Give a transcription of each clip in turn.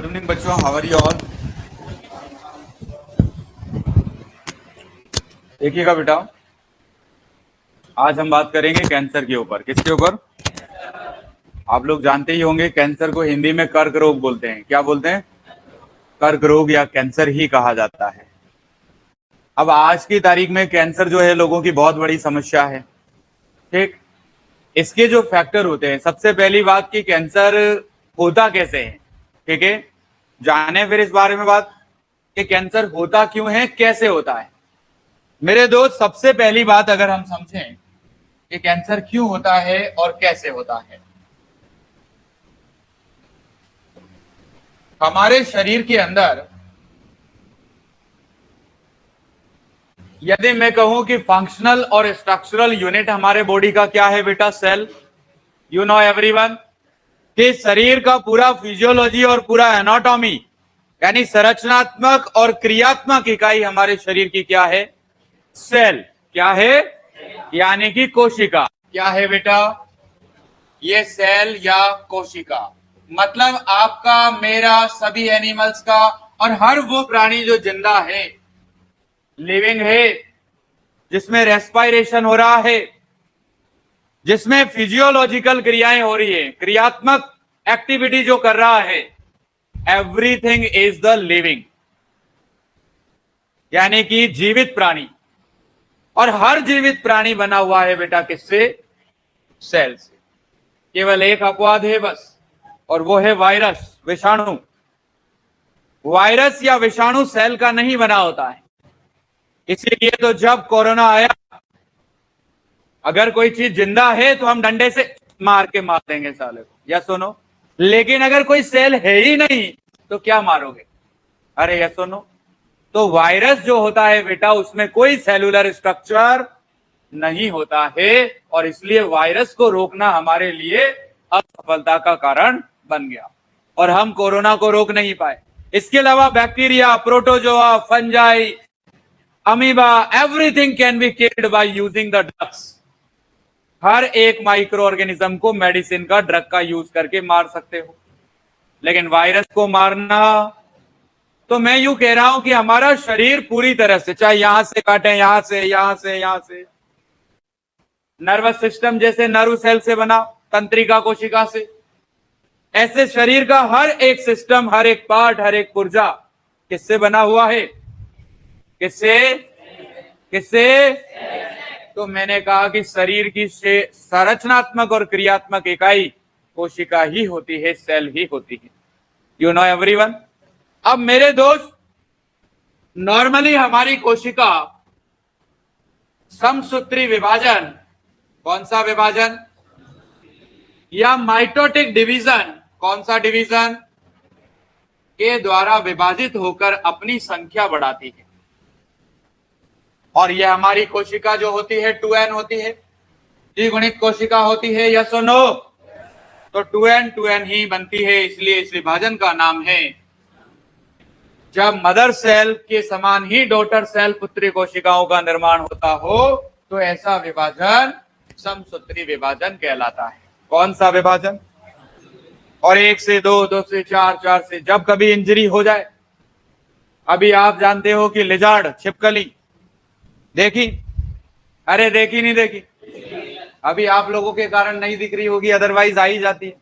Good evening बच्चों, how are you all. देखिएगा बेटा, आज हम बात करेंगे कैंसर के ऊपर। किसके ऊपर? आप लोग जानते ही होंगे कैंसर को हिंदी में कर्क रोग बोलते हैं। क्या बोलते हैं? कर्क रोग या कैंसर ही कहा जाता है। अब आज की तारीख में कैंसर जो है लोगों की बहुत बड़ी समस्या है। ठीक, इसके जो फैक्टर होते हैं, सबसे पहली बात कि कैंसर होता कैसे है। ठीक है, जाने फिर इस बारे में बात कि कैंसर होता क्यों है, कैसे होता है। मेरे दोस्त, सबसे पहली बात अगर हम समझें कि कैंसर क्यों होता है और कैसे होता है। हमारे शरीर के अंदर यदि मैं कहूं कि फंक्शनल और स्ट्रक्चरल यूनिट हमारे बॉडी का क्या है बेटा? सेल। यू नो एवरीवन कि शरीर का पूरा फिजियोलॉजी और पूरा एनाटॉमी यानी संरचनात्मक और क्रियात्मक इकाई हमारे शरीर की क्या है? सेल। क्या है? यानी कि कोशिका। क्या है बेटा? ये सेल या कोशिका। मतलब आपका, मेरा, सभी एनिमल्स का और हर वो प्राणी जो जिंदा है, लिविंग है, जिसमें रेस्पायरेशन हो रहा है, जिसमें फिजियोलॉजिकल क्रियाएं हो रही है, क्रियात्मक एक्टिविटी जो कर रहा है, एवरीथिंग इज द लिविंग, यानी कि जीवित प्राणी। और हर जीवित प्राणी बना हुआ है बेटा किससे? सेल से। केवल एक अपवाद है बस, और वो है वायरस, विषाणु। वायरस या विषाणु सेल का नहीं बना होता है। इसीलिए तो जब कोरोना आया, अगर कोई चीज जिंदा है तो हम डंडे से मार के मार देंगे साले को, या सुनो। लेकिन अगर कोई सेल है ही नहीं तो क्या मारोगे? अरे या सुनो। तो वायरस जो होता है बेटा, उसमें कोई सेलुलर स्ट्रक्चर नहीं होता है, और इसलिए वायरस को रोकना हमारे लिए असफलता का कारण बन गया, और हम कोरोना को रोक नहीं पाए। इसके अलावा bacteria, protozoa, fungi, amoeba, everything can be killed by using the drugs. हर एक माइक्रो ऑर्गेनिज्म को मेडिसिन का, ड्रग का यूज करके मार सकते हो, लेकिन वायरस को मारना। तो मैं यूं कह रहा हूं कि हमारा शरीर पूरी तरह से, चाहे यहां से काटे, यहां से, यहां से, यहां से, नर्वस सिस्टम जैसे नर्व सेल से बना, तंत्रिका कोशिका से, ऐसे शरीर का हर एक सिस्टम, हर एक पार्ट, हर एक पुर्जा किससे बना हुआ है? किससे? किससे? तो मैंने कहा कि शरीर की संरचनात्मक और क्रियात्मक इकाई कोशिका ही होती है, सेल ही होती है। You know everyone. अब मेरे दोस्त, नॉर्मली हमारी कोशिका समसूत्री विभाजन, कौन सा विभाजन? या माइटोटिक डिवीजन, कौन सा डिवीजन? के द्वारा विभाजित होकर अपनी संख्या बढ़ाती है। और यह हमारी कोशिका जो होती है 2n होती है, द्विगुणित कोशिका होती है, यस और नो? तो 2n ही बनती है, इसलिए इस विभाजन का नाम है, जब मदर सेल के समान ही डॉटर सेल, पुत्री कोशिकाओं का निर्माण होता हो, तो ऐसा विभाजन समसूत्री विभाजन कहलाता है। कौन सा विभाजन? और 1 से 2, 2 से 4, 4 से जब कभी इंजरी हो जाए। अभी आप जानते हो कि लिजार्ड, छिपकली देखी? अरे देखी नहीं देखी? अभी आप लोगों के कारण नहीं दिख रही होगी, अदरवाइज आ ही जाती है।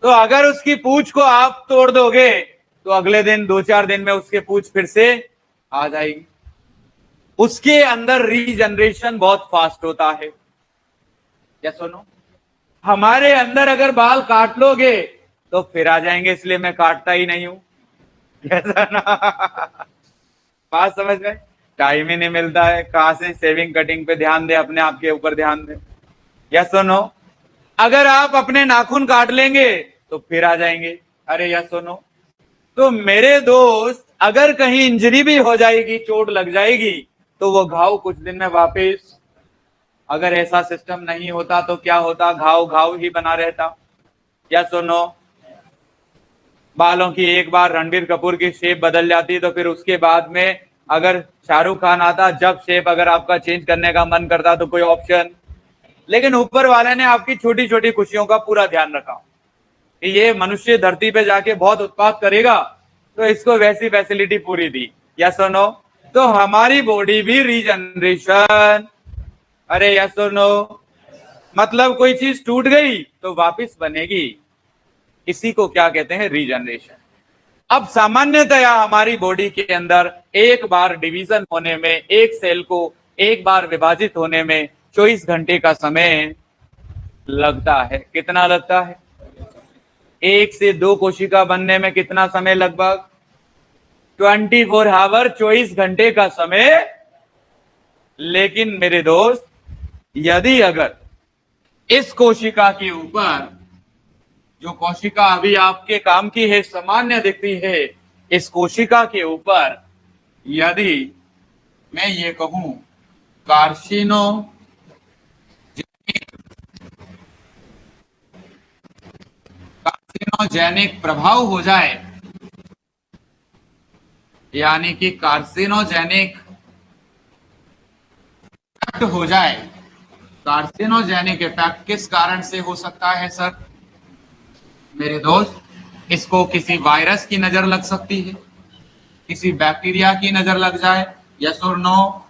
तो अगर उसकी पूंछ को आप तोड़ दोगे तो अगले दिन, 2-4 दिन में उसके पूंछ फिर से आ जाएगी। उसके अंदर रीजनरेशन बहुत फास्ट होता है। क्या सुनो, हमारे अंदर अगर बाल काट लोगे तो फिर आ जाएंगे, इसलिए मैं काटता ही नहीं हूं। कैसा ना? बात समझ में? टाइम ही नहीं मिलता है, कहां से शेविंग कटिंग पे ध्यान दे, अपने आप के ऊपर ध्यान दे। यस सुनो, अगर आप अपने नाखून काट लेंगे तो फिर आ जाएंगे। अरे यस सुनो। तो मेरे दोस्त, अगर कहीं इंजरी भी हो जाएगी, चोट लग जाएगी, तो वो घाव कुछ दिन में वापस, अगर ऐसा सिस्टम नहीं होता तो क्या होता? घाव घाव ही बना रहता। या सुनो, बालों की एक बार रणबीर कपूर की शेप बदल जाती तो फिर उसके बाद में अगर शाहरुख खान आता, जब शेप अगर आपका चेंज करने का मन करता तो कोई ऑप्शन। लेकिन ऊपर वाले ने आपकी छोटी छोटी खुशियों का पूरा ध्यान रखा, कि ये मनुष्य धरती पे जाके बहुत उत्पाद करेगा, तो इसको वैसी फैसिलिटी पूरी दी, यस और नो? तो हमारी बॉडी भी रीजनरेशन, अरे यस और नो? मतलब कोई चीज टूट गई तो वापस बनेगी, इसी को क्या कहते हैं? रीजनरेशन। अब सामान्यतया हमारी बॉडी के अंदर एक बार डिवीजन होने में, एक सेल को एक बार विभाजित होने में 24 घंटे का समय लगता है। कितना लगता है? एक से दो कोशिका बनने में कितना समय? लगभग 24 आवर, 24 घंटे का समय। लेकिन मेरे दोस्त, यदि अगर इस कोशिका के ऊपर, जो कोशिका अभी आपके काम की है, सामान्य दिखती है, इस कोशिका के ऊपर यदि मैं ये कहूं कार्सिनोजेनिक प्रभाव हो जाए, यानी कि कार्सिनोजेनिक इफेक्ट हो जाए। कार्सिनोजेनिक इफेक्ट किस कारण से हो सकता है सर? मेरे दोस्त, इसको किसी वायरस की नजर लग सकती है, किसी बैक्टीरिया की नजर लग जाए, यस और नो?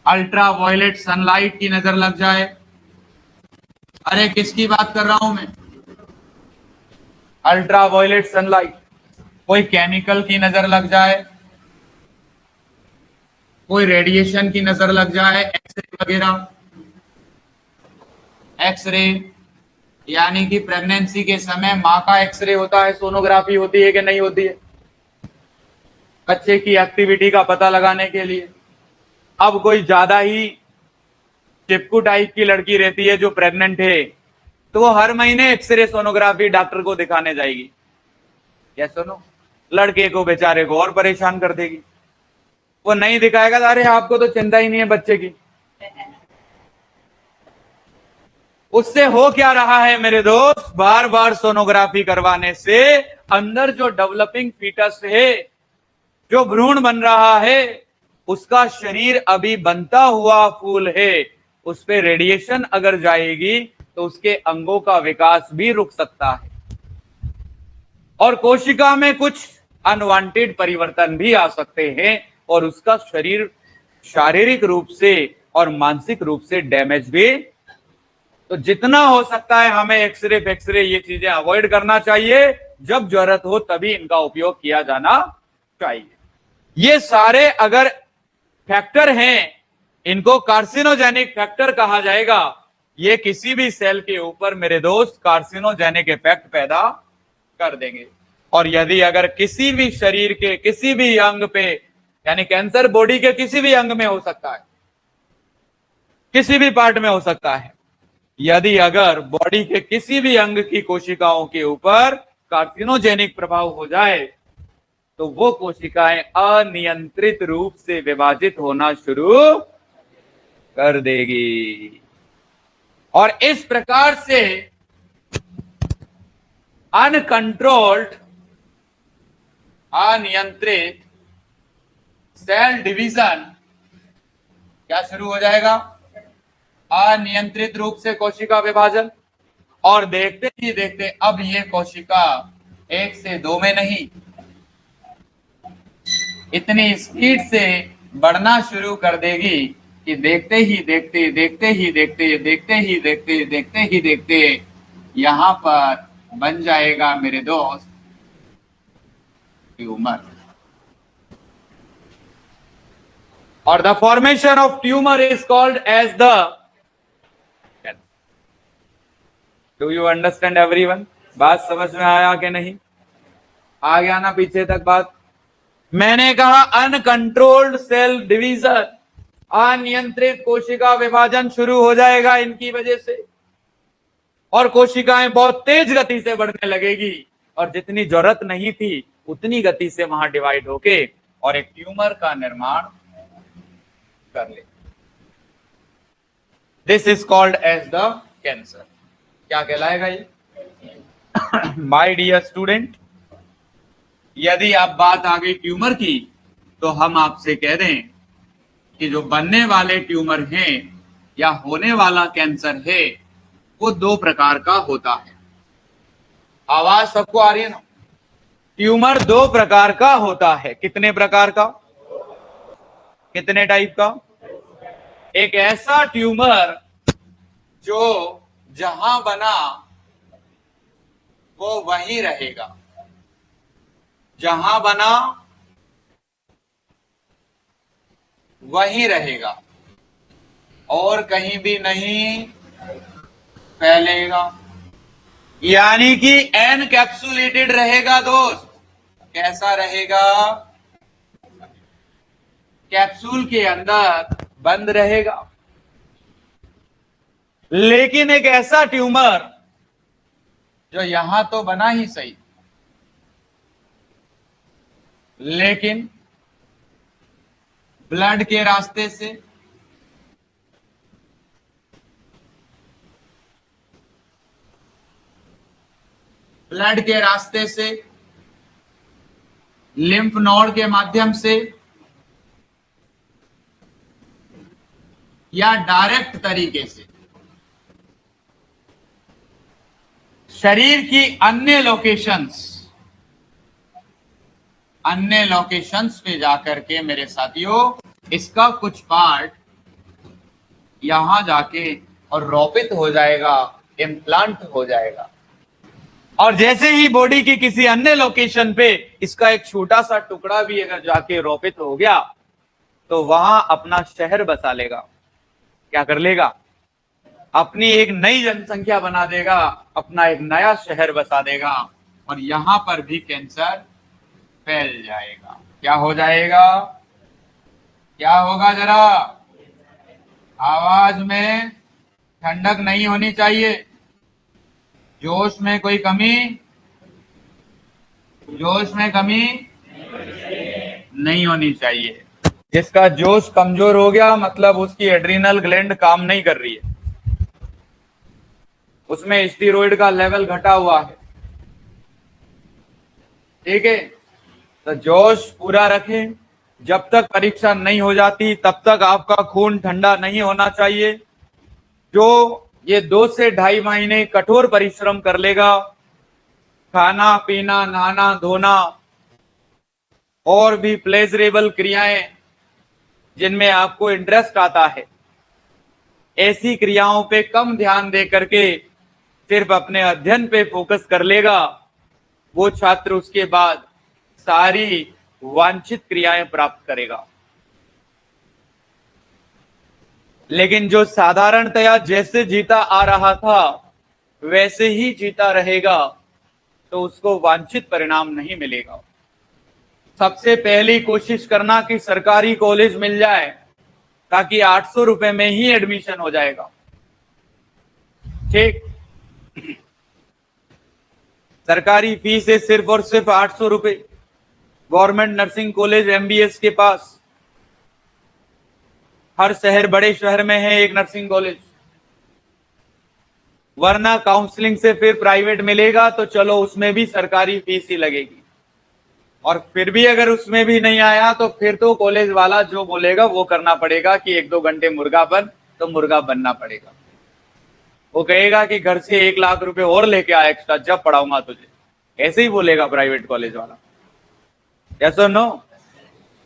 अल्ट्रा वायलेट सनलाइट की नजर लग जाए। अरे किसकी बात कर रहा हूं मैं? Ultraviolet sunlight. कोई केमिकल की नजर लग जाए, कोई रेडिएशन की नजर लग जाए, एक्सरे वगैरह। एक्सरे यानी कि प्रेगनेंसी के समय मां का एक्सरे होता है, सोनोग्राफी होती है कि नहीं होती है, बच्चे की एक्टिविटी का पता लगाने के लिए। अब कोई ज्यादा ही चिपकू टाइप की लड़की रहती है जो प्रेग्नेंट है, तो वो हर महीने एक्सरे सोनोग्राफी डॉक्टर को दिखाने जाएगी, या सुनो? लड़के को बेचारे को और परेशान कर देगी। वो नहीं दिखाएगा तो अरे आपको तो चिंता ही नहीं है बच्चे की। उससे हो क्या रहा है मेरे दोस्त? बार बार सोनोग्राफी करवाने से अंदर जो डेवलपिंग फीटस है, जो भ्रूण बन रहा है, उसका शरीर अभी बनता हुआ फूल है, उस पे रेडिएशन अगर जाएगी तो उसके अंगों का विकास भी रुक सकता है, और कोशिका में कुछ अनवांटेड परिवर्तन भी आ सकते हैं, और उसका शरीर शारीरिक रूप से और मानसिक रूप से डैमेज भी। तो जितना हो सकता है हमें एक्सरे ये चीजें अवॉइड करना चाहिए। जब जरूरत हो तभी इनका उपयोग किया जाना चाहिए। ये सारे अगर फैक्टर हैं, इनको कार्सिनोजेनिक फैक्टर कहा जाएगा। ये किसी भी सेल के ऊपर मेरे दोस्त कार्सिनोजेनिक इफेक्ट पैदा कर देंगे। और यदि अगर किसी भी शरीर के किसी भी अंग पे, यानी कैंसर बॉडी के किसी भी अंग में हो सकता है, किसी भी पार्ट में हो सकता है, यदि अगर बॉडी के किसी भी अंग की कोशिकाओं के ऊपर कार्सिनोजेनिक प्रभाव हो जाए, तो वो कोशिकाएं अनियंत्रित रूप से विभाजित होना शुरू कर देगी, और इस प्रकार से अनकंट्रोल्ड, अनियंत्रित सेल डिवीजन क्या शुरू हो जाएगा? अनियंत्रित रूप से कोशिका विभाजन। और देखते ही देखते अब ये कोशिका 1 से 2 में नहीं, इतनी स्पीड से बढ़ना शुरू कर देगी कि देखते ही देखते देखते ही देखते देखते ही देखते देखते ही देखते यहां पर बन जाएगा मेरे दोस्त ट्यूमर। और the formation of tumour is called as the, do you understand everyone? बात समझ में आया कि नहीं? आ गया ना पीछे तक बात? मैंने कहा अनकंट्रोल्ड सेल डिवीजन, अनियंत्रित कोशिका विभाजन शुरू हो जाएगा इनकी वजह से, और कोशिकाएं बहुत तेज गति से बढ़ने लगेगी, और जितनी जरूरत नहीं थी उतनी गति से वहां डिवाइड होके और एक ट्यूमर का निर्माण कर ले। This is called as the cancer. क्या कहलाएगा ये? माय डियर स्टूडेंट, यदि आप बात आ गई ट्यूमर की, तो हम आपसे कह दें कि जो बनने वाले ट्यूमर हैं या होने वाला कैंसर है, वो 2 प्रकार का होता है। आवाज सबको आ रही है ना? ट्यूमर दो प्रकार का होता है। कितने प्रकार का? कितने टाइप का? एक ऐसा ट्यूमर जो जहां बना वो वहीं रहेगा, जहां बना वहीं रहेगा और कहीं भी नहीं फैलेगा, यानी कि एनकैप्सुलेटेड रहेगा दोस्त। कैसा रहेगा? कैप्सूल के अंदर बंद रहेगा। लेकिन एक ऐसा ट्यूमर जो यहां तो बना ही सही, लेकिन ब्लड के रास्ते से लिम्फ नोड के माध्यम से या डायरेक्ट तरीके से शरीर की अन्य लोकेशंस पे जाकर के मेरे साथियों इसका कुछ पार्ट यहां जाके और रोपित हो जाएगा, इम्प्लांट हो जाएगा। और जैसे ही बॉडी की किसी अन्य लोकेशन पे इसका एक छोटा सा टुकड़ा भी अगर जाके रोपित हो गया तो वहां अपना शहर बसा लेगा। क्या कर लेगा? अपनी एक नई जनसंख्या बना देगा, अपना एक नया शहर बसा देगा और यहां पर भी कैंसर फैल जाएगा। क्या हो जाएगा? क्या होगा? जरा आवाज में ठंडक नहीं होनी चाहिए, जोश में कोई कमी, जोश में कमी नहीं होनी चाहिए। जिसका जोश कमजोर हो गया मतलब उसकी एड्रिनल ग्लैंड काम नहीं कर रही है, उसमें स्टीरॉयड का लेवल घटा हुआ है। ठीक है, तो जोश पूरा रखें। जब तक परीक्षा नहीं हो जाती तब तक आपका खून ठंडा नहीं होना चाहिए। जो ये 2 से 2.5 महीने कठोर परिश्रम कर लेगा, खाना पीना नहाना धोना और भी प्लेजरेबल क्रियाएं जिनमें आपको इंटरेस्ट आता है, ऐसी क्रियाओं पे कम ध्यान दे करके सिर्फ अपने अध्ययन पे फोकस कर लेगा, वो छात्र उसके बाद सारी वांछित क्रियाएं प्राप्त करेगा। लेकिन जो साधारणतया जैसे जीता आ रहा था वैसे ही जीता रहेगा तो उसको वांछित परिणाम नहीं मिलेगा। सबसे पहली कोशिश करना कि सरकारी कॉलेज मिल जाए, ताकि 800 रुपए में ही एडमिशन हो जाएगा। ठीक, सरकारी फीस है सिर्फ और सिर्फ 800 रुपए। गवर्नमेंट नर्सिंग कॉलेज एमबीएस के पास हर शहर, बड़े शहर में है एक नर्सिंग कॉलेज। वरना काउंसलिंग से फिर प्राइवेट मिलेगा तो चलो उसमें भी सरकारी फीस ही लगेगी, और फिर भी अगर उसमें भी नहीं आया तो फिर तो कॉलेज वाला जो बोलेगा वो करना पड़ेगा कि 1-2 घंटे मुर्गा बन, तो मुर्गा बनना पड़ेगा। वो कहेगा कि घर से 1 लाख रुपए और लेके आ एक्स्ट्रा, जब पढ़ाऊंगा तुझे, ऐसे ही बोलेगा प्राइवेट कॉलेज वाला। यस और नो?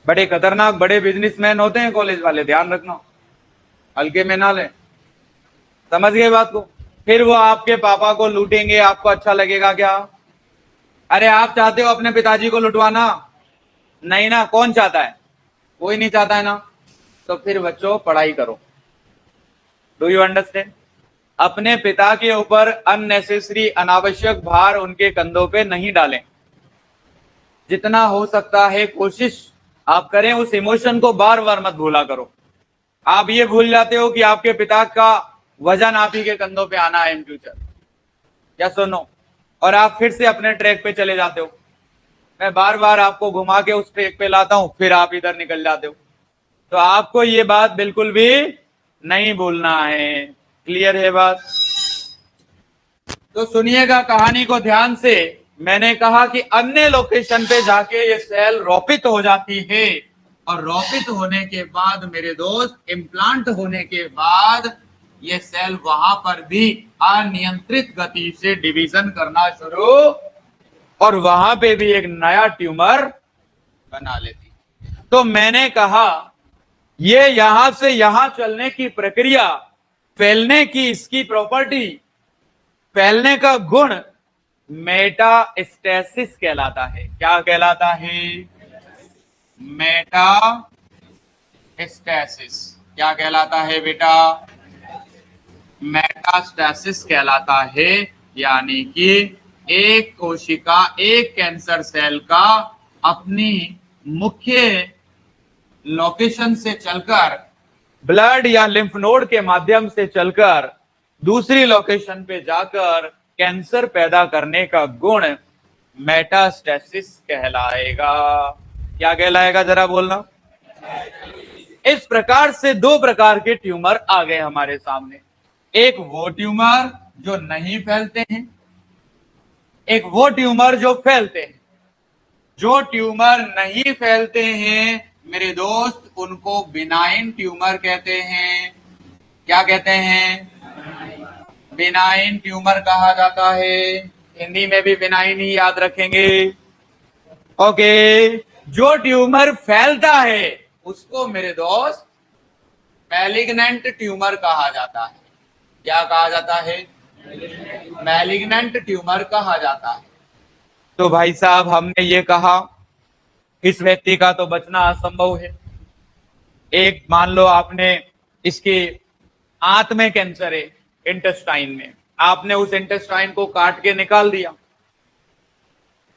बड़े खतरनाक बड़े बिजनेसमैन होते हैं कॉलेज वाले, ध्यान रखना, हल्के में ना ले। समझ गए बात को? फिर वो आपके पापा को लूटेंगे, आपको अच्छा लगेगा क्या? अरे आप चाहते हो अपने पिताजी को लुटवाना? नहीं ना, कौन चाहता है? कोई नहीं चाहता है ना। तो फिर बच्चों पढ़ाई करो। Do you understand? अपने पिता के ऊपर अननेसेसरी अनावश्यक भार उनके कंधों पे नहीं डालें। जितना हो सकता है कोशिश आप करें, उस इमोशन को बार बार मत भूला करो। आप ये भूल जाते हो कि आपके पिता का वजन आप ही के कंधों पे आना है इन फ्यूचर। या सुनो, और आप फिर से अपने ट्रैक पे चले जाते हो। मैं बार बार आपको घुमा के उस ट्रैक पे लाता हूं, फिर आप इधर निकल जाते हो। तो आपको ये बात बिल्कुल भी नहीं भूलना है। क्लियर है बात? तो सुनिएगा कहानी को ध्यान से। मैंने कहा कि अन्य लोकेशन पे जाके ये सेल रोपित हो जाती है, और रोपित होने के बाद मेरे दोस्त, इम्प्लांट होने के बाद ये सेल वहां पर भी अनियंत्रित गति से डिवीजन करना शुरू, और वहां पे भी एक नया ट्यूमर बना लेती। तो मैंने कहा ये यहां से यहां चलने की प्रक्रिया, फैलने की इसकी प्रॉपर्टी, फैलने का गुण मेटास्टेसिस कहलाता है। क्या कहलाता है? मेटास्टेसिस। क्या कहलाता है बेटा? मेटास्टेसिस कहलाता है। यानी कि एक कोशिका, एक कैंसर सेल का अपनी मुख्य लोकेशन से चलकर, ब्लड या लिम्फ नोड के माध्यम से चलकर दूसरी लोकेशन पे जाकर कैंसर पैदा करने का गुण मेटास्टेसिस कहलाएगा। क्या कहलाएगा जरा बोलना। इस प्रकार से दो प्रकार के ट्यूमर आ गए हमारे सामने। एक वो ट्यूमर जो नहीं फैलते हैं, एक वो ट्यूमर जो फैलते हैं। जो ट्यूमर नहीं फैलते हैं मेरे दोस्त, उनको बिनाइन ट्यूमर कहते हैं। क्या कहते हैं? बिनाइन ट्यूमर कहा जाता है। हिंदी में भी बिनाइन ही याद रखेंगे। ओके। जो ट्यूमर फैलता है उसको मेरे दोस्त मैलिग्नेंट ट्यूमर कहा जाता है। क्या कहा जाता है? मैलिग्नेंट ट्यूमर कहा जाता है। तो भाई साहब हमने ये कहा इस व्यक्ति का तो बचना असंभव है। एक मान लो आपने इसके आंत में कैंसर है, इंटेस्टाइन में, आपने उस इंटेस्टाइन को काट के निकाल दिया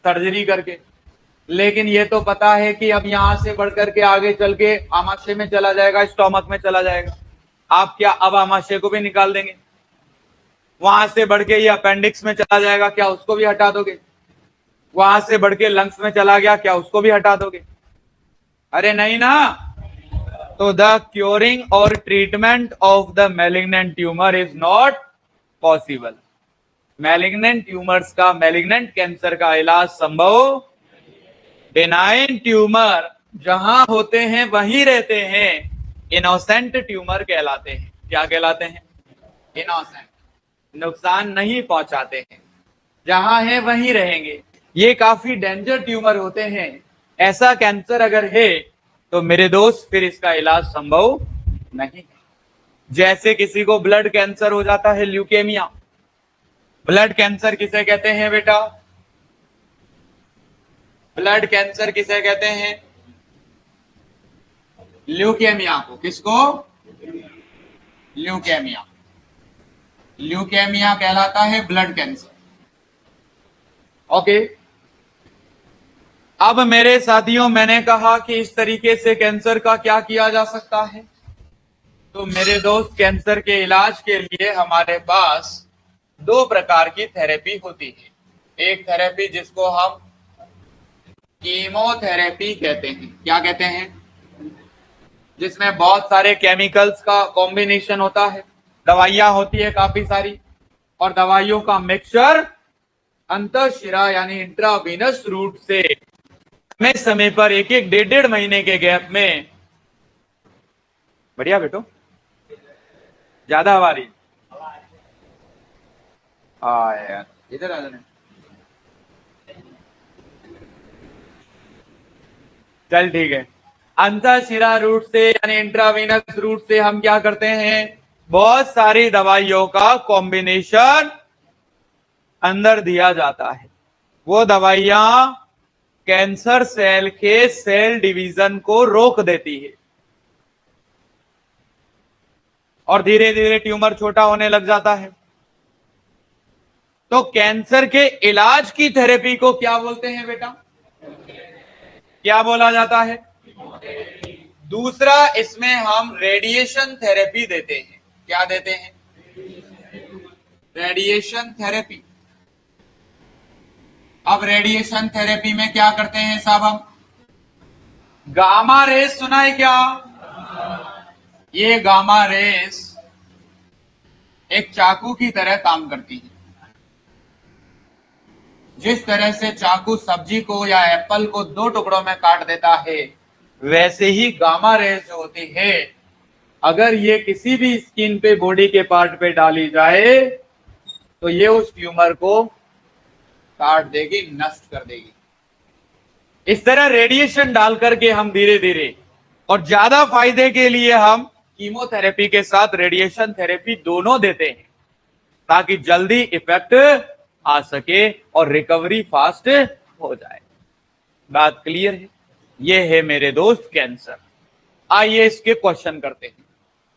सर्जरी करके, लेकिन ये तो पता है कि अब यहां से बढ़कर के आगे चल के आमाशय में चला जाएगा, स्टोमक में चला जाएगा। आप क्या अब आमाशय को भी निकाल देंगे? वहां से बढ़ के ये अपेंडिक्स में चला जाएगा, क्या उसको भी हटा दोगे? वहां से बढ़ के लंग्स में चला गया, क्या उसको भी हटा दोगे? अरे नहीं ना। तो द क्योरिंग और treatment of the malignant tumour is not possible. Malignant tumours का, मैलिग्नेंट कैंसर का इलाज संभव। बेनाइन ट्यूमर जहां होते हैं वहीं रहते हैं, इनोसेंट ट्यूमर कहलाते हैं। क्या कहलाते हैं? इनोसेंट, नुकसान नहीं पहुंचाते हैं, जहां है वहीं रहेंगे। ये काफी डेंजर ट्यूमर होते हैं। ऐसा कैंसर अगर है तो मेरे दोस्त फिर इसका इलाज संभव नहीं। जैसे किसी को ब्लड कैंसर हो जाता है, ल्यूकेमिया। ब्लड कैंसर किसे कहते हैं बेटा? ब्लड कैंसर किसे कहते हैं? ल्यूकेमिया को। किसको? ल्यूकेमिया। ल्यूकेमिया कहलाता है ब्लड कैंसर। ओके। अब मेरे साथियों, मैंने कहा कि इस तरीके से कैंसर का क्या किया जा सकता है। तो मेरे दोस्त, कैंसर के इलाज के लिए हमारे पास दो प्रकार की थेरेपी होती है। एक थेरेपी जिसको हम कीमोथेरेपी कहते हैं। क्या कहते हैं? जिसमें बहुत सारे केमिकल्स का कॉम्बिनेशन होता है, दवाइयां होती है काफी सारी, और दवाइयों का मिक्सचर अंतःशिरा यानी इंट्रावीनस रूट से समय समय पर एक एक डेढ़ महीने के गैप में। बढ़िया बेटो, ज्यादा हवा रही। यार इधर आ जाने। चल ठीक है। अंतःशिरा रूट से यानी इंट्रावीनस रूट से हम क्या करते हैं? बहुत सारी दवाइयों का कॉम्बिनेशन अंदर दिया जाता है। वो दवाइयां कैंसर सेल के सेल डिवीजन को रोक देती है और धीरे धीरे ट्यूमर छोटा होने लग जाता है। तो कैंसर के इलाज की थेरेपी को क्या बोलते हैं बेटा? क्या बोला जाता है? दूसरा, इसमें हम रेडिएशन थेरेपी देते हैं। क्या देते हैं? Radiation therapy. अब रेडिएशन थेरेपी में क्या करते हैं साहब? हम गामा रेस सुना है क्या? ये गामा रेस एक चाकू की तरह काम करती है। जिस तरह से चाकू सब्जी को या एप्पल को दो टुकड़ों में काट देता है, वैसे ही गामा रेस जो होती है अगर ये किसी भी स्किन पे, बॉडी के पार्ट पे डाली जाए तो ये उस ट्यूमर को काट देगी, नष्ट कर देगी। इस तरह रेडिएशन डाल करके हम धीरे धीरे और ज्यादा फायदे के लिए हम कीमोथेरेपी के साथ रेडिएशन थेरेपी दोनों देते हैं ताकि जल्दी इफेक्ट आ सके और रिकवरी फास्ट हो जाए। बात क्लियर है? ये है मेरे दोस्त कैंसर। आइए इसके क्वेश्चन करते हैं।